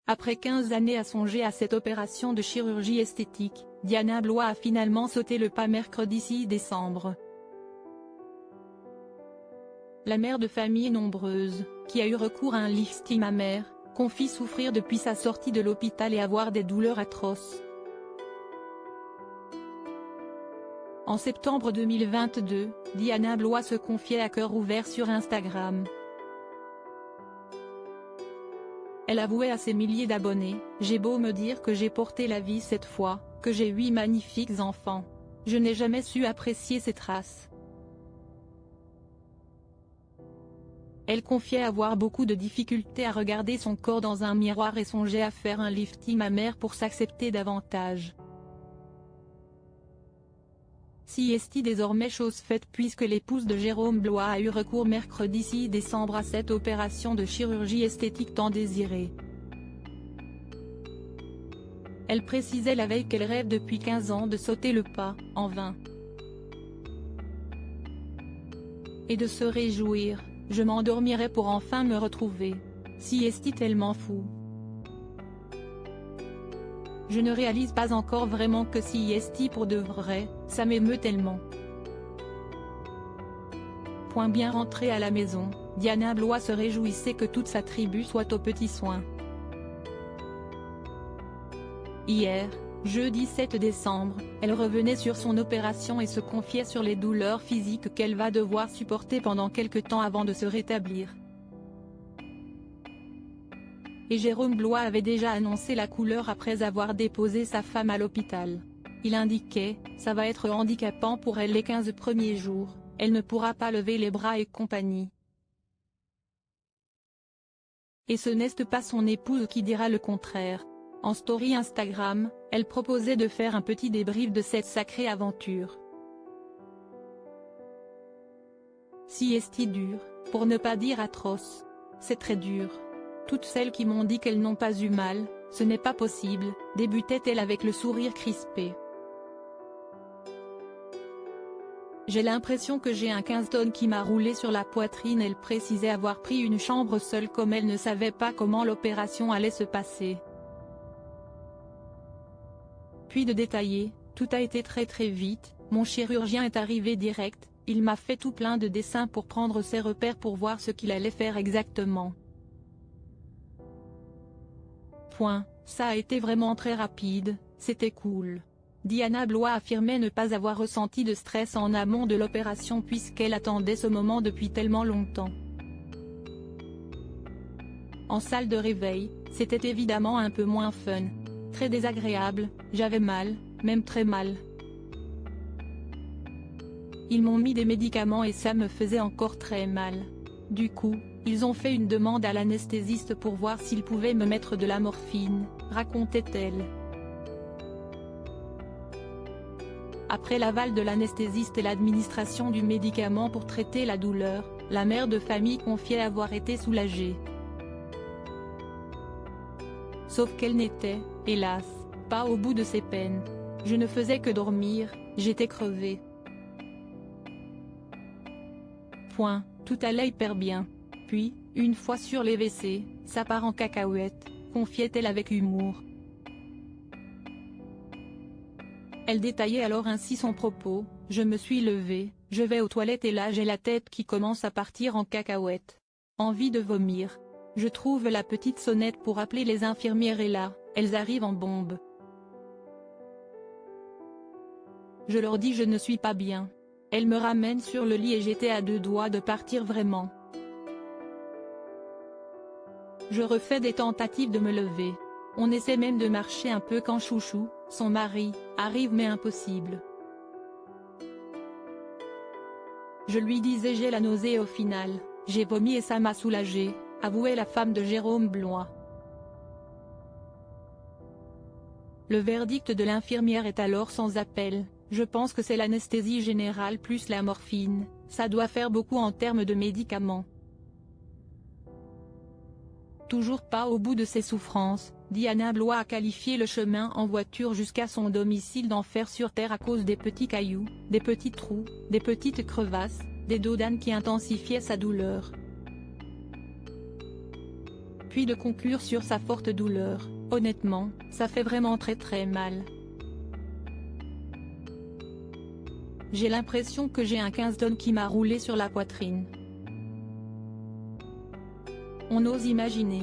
Après 15 années à songer à cette opération de chirurgie esthétique, Diana Blois a finalement sauté le pas mercredi 6 décembre. La mère de famille nombreuse, qui a eu recours à un lifting mammaire, confie souffrir depuis sa sortie de l'hôpital et avoir des douleurs atroces. En septembre 2022, Diana Blois se confiait à cœur ouvert sur Instagram. Elle avouait à ses milliers d'abonnés: « J'ai beau me dire que j'ai porté la vie cette fois, que j'ai 8 magnifiques enfants. Je n'ai jamais su apprécier ces traces. » Elle confiait avoir beaucoup de difficultés à regarder son corps dans un miroir et songeait à faire un lifting mammaire pour s'accepter davantage. Si est désormais chose faite puisque l'épouse de Jérôme Blois a eu recours mercredi 6 décembre à cette opération de chirurgie esthétique tant désirée. Elle précisait la veille qu'elle rêve depuis 15 ans de sauter le pas, en vain. Et de se réjouir: « Je m'endormirai pour enfin me retrouver. Si est tellement fou. Je ne réalise pas encore vraiment que si est pour de vrai, ça m'émeut tellement. » Bien rentrée à la maison, Diana Blois se réjouissait que toute sa tribu soit aux petits soins. Hier, jeudi 7 décembre, elle revenait sur son opération et se confiait sur les douleurs physiques qu'elle va devoir supporter pendant quelque temps avant de se rétablir. Et Jérôme Blois avait déjà annoncé la couleur après avoir déposé sa femme à l'hôpital. Il indiquait: « Ça va être handicapant pour elle les 15 premiers jours, elle ne pourra pas lever les bras et compagnie. » Et ce n'est pas son épouse qui dira le contraire. En story Instagram, elle proposait de faire un petit débrief de cette sacrée aventure. Si est dur, pour ne pas dire atroce. C'est très dur. Toutes celles qui m'ont dit qu'elles n'ont pas eu mal, ce n'est pas possible, débutait-elle avec le sourire crispé. J'ai l'impression que j'ai un 15 tonnes qui m'a roulé sur la poitrine. Elle précisait avoir pris une chambre seule comme elle ne savait pas comment l'opération allait se passer. Puis de détailler: « Tout a été très vite, mon chirurgien est arrivé direct, il m'a fait tout plein de dessins pour prendre ses repères pour voir ce qu'il allait faire exactement. Ça a été vraiment très rapide, c'était cool. » Diana Blois affirmait ne pas avoir ressenti de stress en amont de l'opération puisqu'elle attendait ce moment depuis tellement longtemps. En salle de réveil, c'était évidemment un peu moins fun. Très désagréable, j'avais mal, même très mal. Ils m'ont mis des médicaments et ça me faisait encore très mal. Du coup, ils ont fait une demande à l'anesthésiste pour voir s'ils pouvaient me mettre de la morphine, racontait-elle. Après l'aval de l'anesthésiste et l'administration du médicament pour traiter la douleur, la mère de famille confiait avoir été soulagée. Sauf qu'elle n'était, hélas, pas au bout de ses peines. « Je ne faisais que dormir, j'étais crevée. Tout allait hyper bien. Puis, une fois sur les WC, ça part en cacahuète, » confiait-elle avec humour. Elle détaillait alors ainsi son propos: « Je me suis levée, je vais aux toilettes et là j'ai la tête qui commence à partir en cacahuète. Envie de vomir. Je trouve la petite sonnette pour appeler les infirmières et là, elles arrivent en bombe. Je leur dis je ne suis pas bien. Elles me ramènent sur le lit et j'étais à 2 doigts de partir vraiment. Je refais des tentatives de me lever. On essaie même de marcher un peu quand Chouchou, son mari, arrive mais impossible. Je lui disais j'ai la nausée et au final, j'ai vomi et ça m'a soulagée, » avouait la femme de Jérôme Blois. Le verdict de l'infirmière est alors sans appel: « Je pense que c'est l'anesthésie générale plus la morphine, ça doit faire beaucoup en termes de médicaments. » Toujours pas au bout de ses souffrances, Diana Blois a qualifié le chemin en voiture jusqu'à son domicile d'enfer sur terre à cause des petits cailloux, des petits trous, des petites crevasses, des dos d'âne qui intensifiaient sa douleur. puis de conclure sur sa forte douleur. Honnêtement, ça fait vraiment très mal. J'ai l'impression que j'ai un 15 tonnes qui m'a roulé sur la poitrine. On ose imaginer.